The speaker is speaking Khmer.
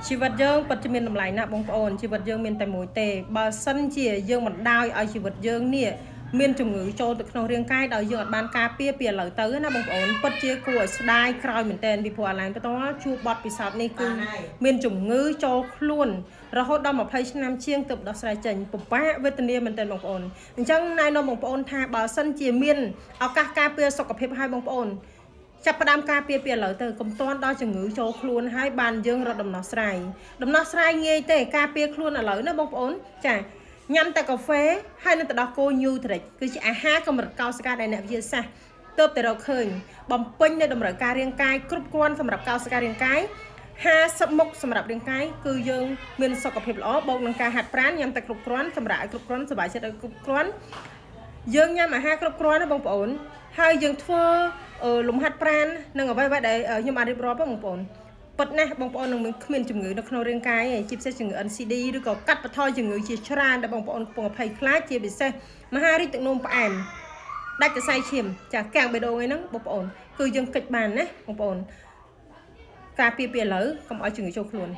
ชีวิตយើងពិតជាមានតម្លៃណាស់បងប្អូនជីវិតយើងមានតែមួយទេបើសិនជាយើងមិនដោយឲ្យជីវិតយើងនេះមានជំងឺចូលទៅក្នុងរាងកាយដោយយើងអត់បានការពារពីឥឡូវទៅណាបងប្អូនពិតជាគួរឲ្យស្ដាយក្រោយមែនតើពីព្រោះអាឡែនបន្តជួបបទពិសោធន៍នេះគឺមានជំងឺចូលខ្លួនរហូតដល់20ឆ្នាំជាងទើបដោះស្រាយចេញពិបាកវេទនាមែនតើបងប្អូនអញ្ចឹងណែនាំបងប្អូនថាបើសិនជាមានឱកាសការពារសុខភាពឲ្យបងប្អូនចាប់ផ្ដើមការពារពីឥឡូវទៅកុំទាន់ដល់ជំងឺចូលខ្លួនហើយបានយើងរកដំណោះស្រាយងាយទេការពារខ្លួនឥឡូវណាបងប្អូនចាញ៉ាំតែកាហ្វេហើយនឹងទៅដោះគោញូត្រិចគឺជាអាហារកម្រិតកោសិកាដែលអ្នកវិទ្យាសាស្ត្រទើបតែរកឃើញបំពេញនៅតម្រូវការរាងកាយគ្រប់គ្រាន់សម្រាប់កោសិការាងកាយ50មុខសម្រាប់រាងកាយគឺយើងមានសុខភាពល្អបូកនឹងការហាត់ប្រាណញ៉ាំតែគ្រប់គ្រាន់សម្រាប់ឲ្យគ្រប់គ្រាន់សុខចិត្តឲ្យគ្រប់គ្រាន់យើងញ៉ាំអាហារគ្រប់គ្រាន់ណាបងប្អូនហើយយើងធ្វើលំហាត់ប្រាណនិងអ្វីៗដែលខ្ញុំបានរៀបរាប់បងប្អូនពិតណាស់បងប្អូននឹងគ្មានជំងឺនៅក្នុងរាងកាយឯងជាពិសេសជំងឺ NCD ឬក៏កាត់បន្ថយជំងឺជាច្រើនដែលបងប្អូនកំពុងភ័យខ្លាចជាពិសេសមហារីកទឹកនោមផ្អែមដាច់សរសៃឈាមចាកាំងបេះដូងអីហ្នឹងបងប្អូនគឺយើងកិច្ចបានណាបងប្អូនការពារពីឥឡូវកុំឲ្យជំងឺចូលខ្លួន